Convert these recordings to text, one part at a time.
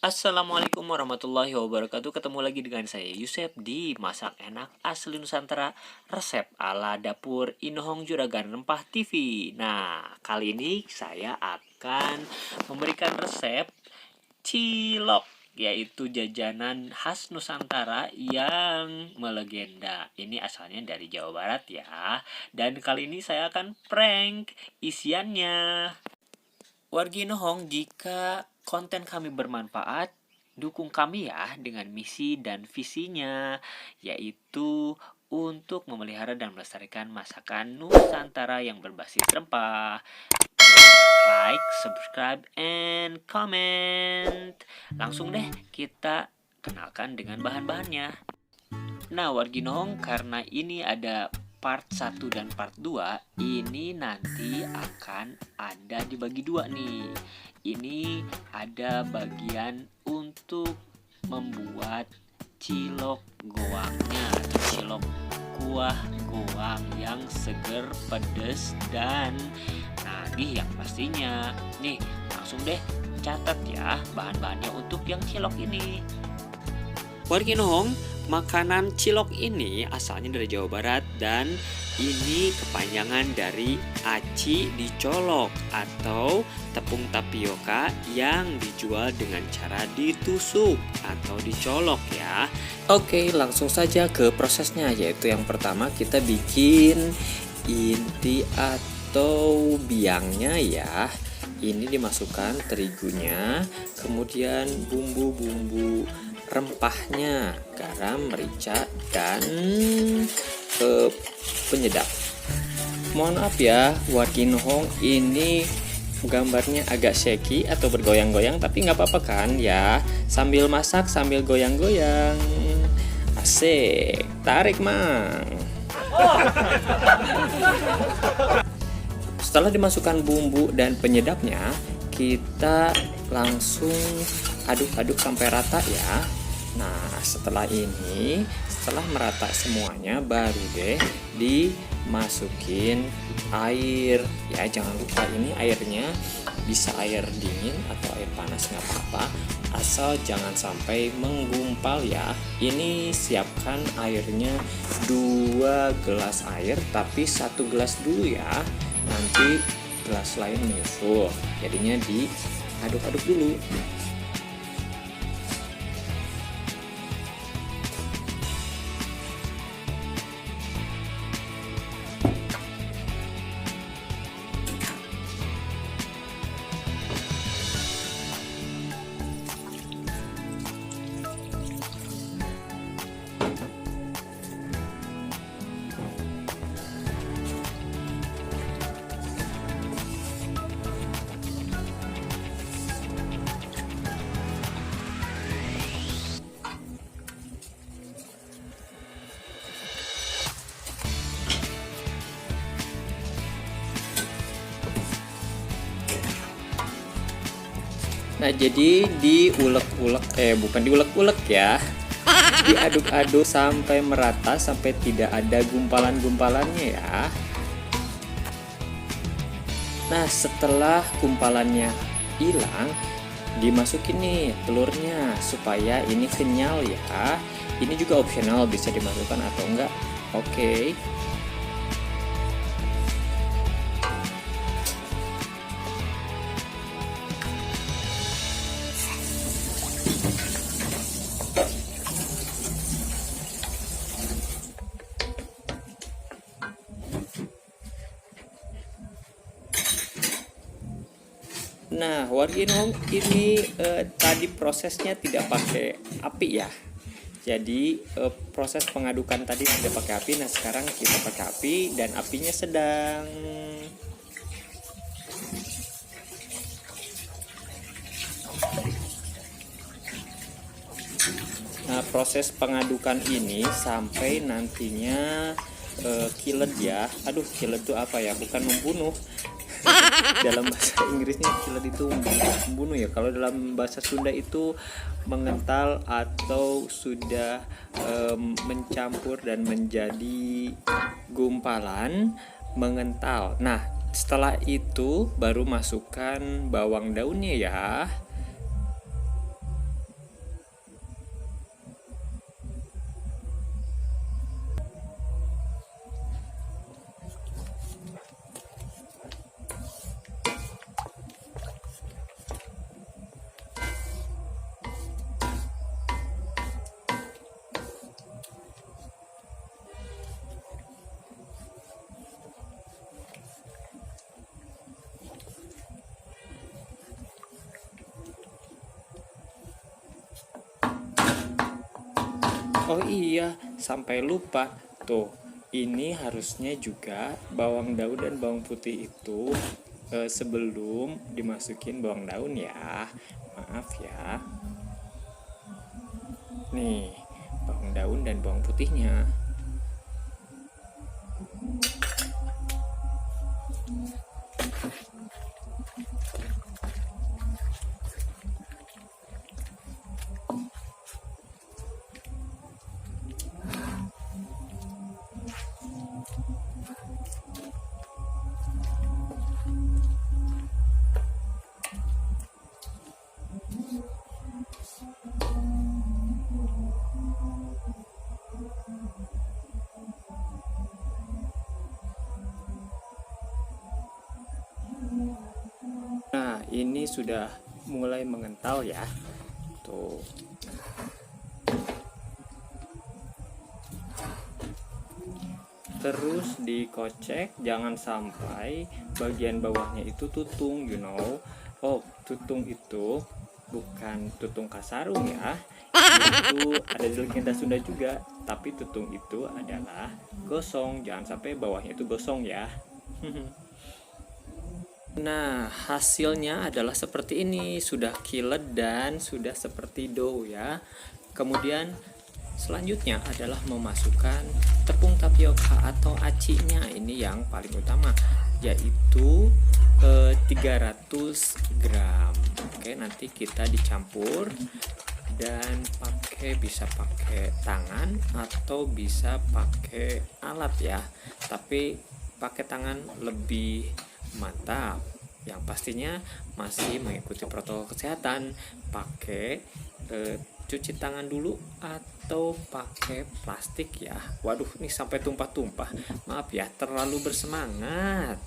Assalamualaikum warahmatullahi wabarakatuh. Ketemu lagi dengan saya Yusef di Masak Enak Asli Nusantara, resep ala dapur Inohong Juragan Rempah TV. Nah, kali ini saya akan memberikan resep cilok, yaitu jajanan khas Nusantara yang melegenda. Ini asalnya dari Jawa Barat ya. Dan kali ini saya akan prank isiannya. Wargi Inohong, jika konten kami bermanfaat, dukung kami ya dengan misi dan visinya, yaitu untuk memelihara dan melestarikan masakan Nusantara yang berbasis rempah. Like, subscribe, and comment. Langsung deh kita kenalkan dengan bahan-bahannya. Nah, wargi Inohong, karena ini ada part 1 dan part 2, ini nanti akan ada dibagi dua nih. Ini ada bagian untuk membuat cilok goangnya, cilok kuah goang yang seger, pedes, dan nagih yang pastinya. Nih, langsung deh catat ya bahan-bahannya untuk yang cilok ini. Wargi Inohong, makanan cilok ini asalnya dari Jawa Barat dan ini kepanjangan dari aci dicolok atau tepung tapioka yang dijual dengan cara ditusuk atau dicolok ya. Oke, langsung saja ke prosesnya, yaitu yang pertama kita bikin inti atau biangnya ya. Ini dimasukkan terigunya, kemudian bumbu-bumbu rempahnya, garam, merica, dan penyedap. Mohon maaf ya wargi Inohong, ini gambarnya agak shaky atau bergoyang-goyang, tapi nggak apa-apa kan ya, sambil masak sambil goyang-goyang. Asik, tarik mang. Setelah dimasukkan bumbu dan penyedapnya, kita langsung aduk-aduk sampai rata ya. Nah, setelah merata semuanya, baru deh dimasukin air ya. Jangan lupa ini airnya bisa air dingin atau air panas, nggak apa-apa, asal jangan sampai menggumpal ya. Ini siapkan airnya 2 gelas air, tapi 1 gelas dulu ya, nanti gelas lain menyusul. Jadinya diaduk-aduk dulu. Nah, jadi bukan diulek-ulek ya. Diaduk-aduk sampai merata, sampai tidak ada gumpalan-gumpalannya ya. Nah, setelah gumpalannya hilang, dimasukin nih telurnya supaya ini kenyal ya. Ini juga opsional, bisa dimasukkan atau enggak. Oke. Nah, wargi Inohong, ini tadi prosesnya tidak pakai api ya. Jadi proses pengadukan tadi tidak pakai api. Nah, sekarang kita pakai api dan apinya sedang. Nah, proses pengadukan ini sampai nantinya kilet ya. Aduh, kilet itu apa ya? Bukan membunuh. dalam bahasa Inggrisnya kilat itu membunuh ya. Kalau dalam bahasa Sunda itu mengental atau sudah mencampur dan menjadi gumpalan, mengental. Nah, setelah itu baru masukkan bawang daunnya ya. Oh iya, sampai lupa. Tuh, ini harusnya juga bawang daun dan bawang putih itu sebelum dimasukin bawang daun ya. Maaf ya. Nih, bawang daun dan bawang putihnya. Nah, ini sudah mulai mengental ya. Tuh. Terus dikocek, jangan sampai bagian bawahnya itu tutung, you know. Oh, tutung itu bukan tutung kasarung ya. Itu ada di legenda Sunda juga, tapi tutung itu adalah gosong. Jangan sampai bawahnya itu gosong ya. Nah, hasilnya adalah seperti ini, sudah kilat dan sudah seperti dough ya. Kemudian selanjutnya adalah memasukkan tepung tapioka atau acinya. Ini yang paling utama, yaitu 300 gram. Oke, nanti kita dicampur dan bisa pakai tangan atau bisa pakai alat ya. Tapi pakai tangan lebih mantap. Yang pastinya masih mengikuti protokol kesehatan, pakai cuci tangan dulu atau pakai plastik ya. Waduh, ini sampai tumpah-tumpah. Maaf ya, terlalu bersemangat.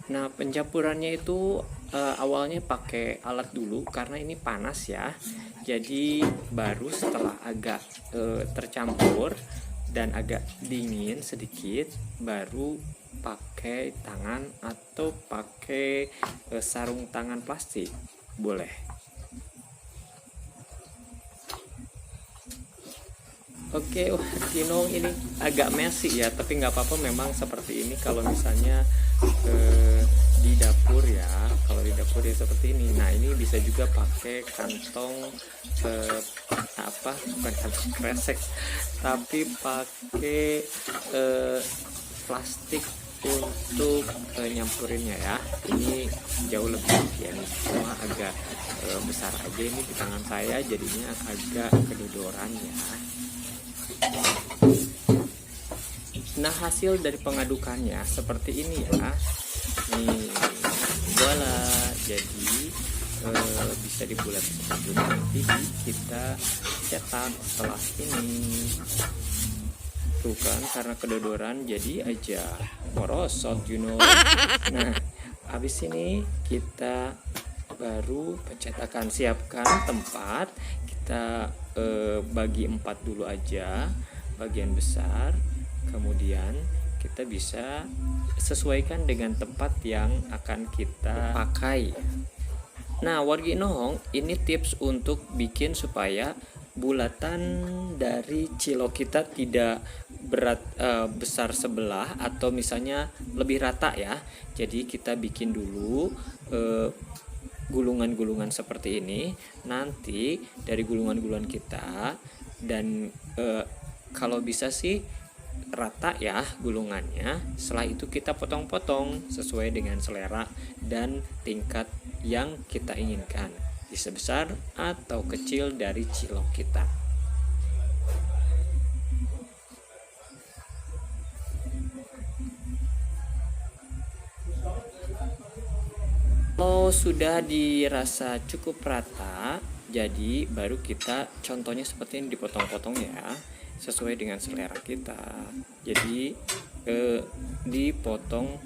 Nah, pencampurannya itu awalnya pakai alat dulu karena ini panas ya. Jadi baru setelah agak tercampur dan agak dingin sedikit, baru pakai tangan atau pakai sarung tangan plastik. Boleh. Oke, wah, Kinong ini agak messy ya, tapi nggak apa-apa, memang seperti ini kalau misalnya di dapur ya. Kalau di dapur ya seperti ini. Nah, ini bisa juga pakai kantong bukan kantong kresek, tapi pakai plastik untuk nyampurinnya ya. Ini jauh lebih ya, ini cuma agak besar aja ini di tangan saya, jadinya agak kedodoran ya. Nah, hasil dari pengadukannya seperti ini ya. Nih, voila, jadi bisa dibulat seperti ini. Nanti kita cetak setelah ini. Tuh kan, karena kedodoran jadi aja merosot, you know. Nah, habis ini kita baru pencetakan. Siapkan tempat, kita bagi 4 dulu aja bagian besar, kemudian kita bisa sesuaikan dengan tempat yang akan kita pakai. Nah, wargi Inohong, ini tips untuk bikin supaya bulatan dari cilok kita tidak besar sebelah atau misalnya lebih rata ya. Jadi kita bikin dulu gulungan-gulungan seperti ini. Nanti dari gulungan-gulungan kita dan kalau bisa sih rata ya gulungannya. Setelah itu kita potong-potong sesuai dengan selera dan tingkat yang kita inginkan, bisa besar atau kecil dari cilok kita. Kalau sudah dirasa cukup rata, jadi baru kita contohnya seperti ini, dipotong-potong ya, sesuai dengan selera kita. Jadi dipotong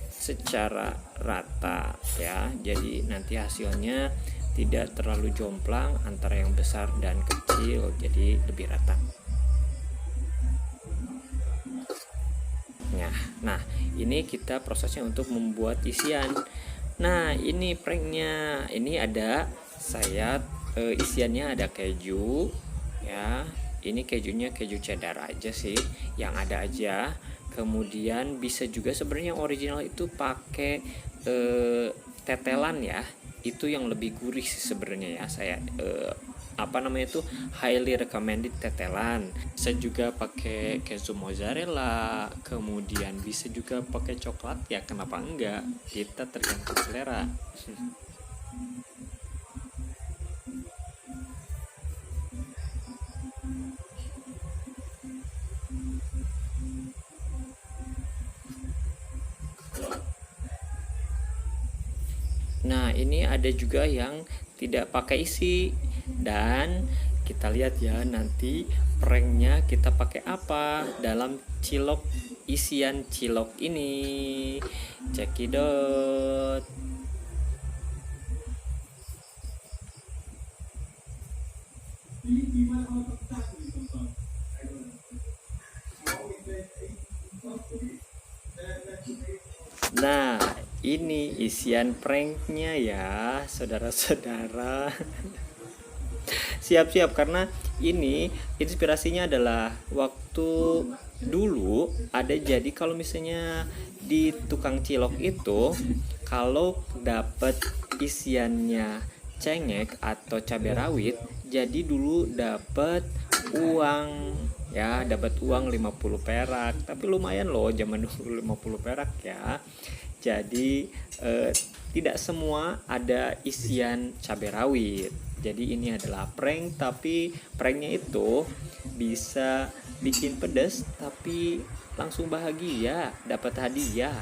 secara rata ya. Jadi nanti hasilnya tidak terlalu jomplang antara yang besar dan kecil, jadi lebih rata. Nah, ini kita prosesnya untuk membuat isian. Nah, ini pranknya. Ini ada saya isiannya ada keju ya. Ini kejunya keju cheddar aja sih, yang ada aja. Kemudian bisa juga sebenarnya original itu pakai tetelan ya. Itu yang lebih gurih sih sebenarnya ya. Saya highly recommended tetelan. Saya juga pakai keju mozzarella, kemudian bisa juga pakai coklat ya, kenapa enggak, kita tergantung selera. Nah, ini ada juga yang tidak pakai isi, dan kita lihat ya nanti pranknya kita pakai apa dalam cilok, isian cilok ini. Cekidot. Nah, ini isian pranknya ya, saudara-saudara. Siap-siap, karena ini inspirasinya adalah waktu dulu ada, jadi kalau misalnya di tukang cilok itu kalau dapat isiannya cengek atau cabai rawit, jadi dulu dapat uang ya, dapat uang 50 perak. Tapi lumayan loh zaman dulu 50 perak ya. Jadi tidak semua ada isian cabai rawit. Jadi ini adalah prank, tapi pranknya itu bisa bikin pedas tapi langsung bahagia, dapat hadiah.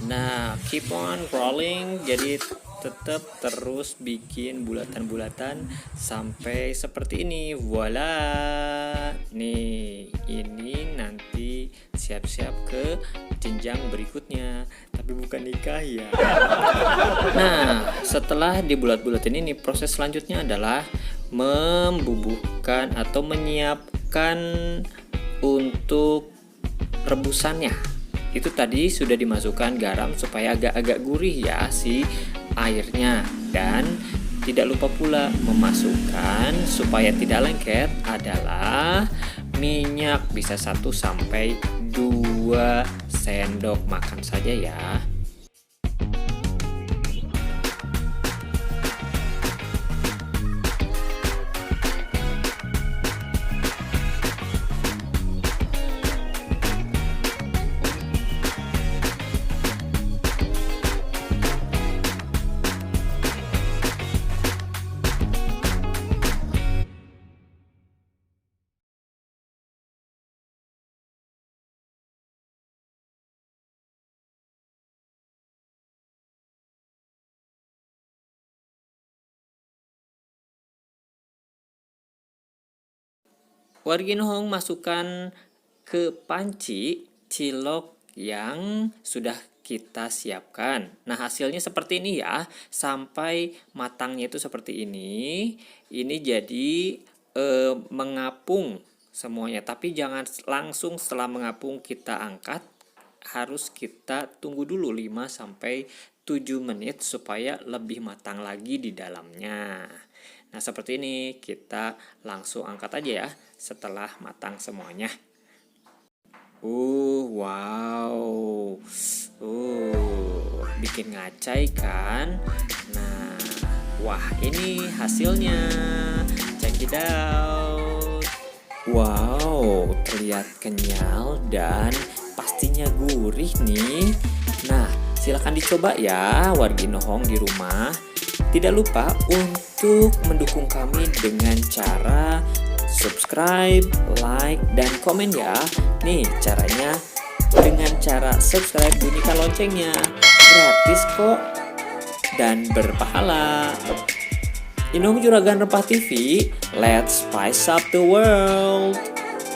Nah, keep on rolling. Jadi tetap terus bikin bulatan-bulatan sampai seperti ini. Voila. Nih, ini nanti siap-siap ke jenjang berikutnya, tapi bukan nikah ya. Nah, setelah dibulat-bulatin ini, proses selanjutnya adalah membubuhkan atau menyiapkan untuk rebusannya. Itu tadi sudah dimasukkan garam supaya agak-agak gurih ya si airnya, dan tidak lupa pula memasukkan supaya tidak lengket adalah minyak, bisa 1 sampai 2 sendok makan saja ya. Warginhong masukkan ke panci cilok yang sudah kita siapkan. Nah, hasilnya seperti ini ya, sampai matangnya itu seperti ini. Ini jadi mengapung semuanya, tapi jangan langsung setelah mengapung kita angkat. Harus kita tunggu dulu 5 sampai 7 menit supaya lebih matang lagi di dalamnya. Nah, seperti ini kita langsung angkat aja ya setelah matang semuanya. Wow. Bikin ngacai kan? Nah, wah ini hasilnya. Check it out. Wow, terlihat kenyal dan pastinya gurih nih. Nah, silakan dicoba ya warga Inohong di rumah. Tidak lupa untuk mendukung kami dengan cara subscribe, like, dan komen ya. Nih caranya dengan cara subscribe, bunyikan loncengnya. Gratis kok dan berpahala. Inohong Juragan Rempah TV, let's spice up the world.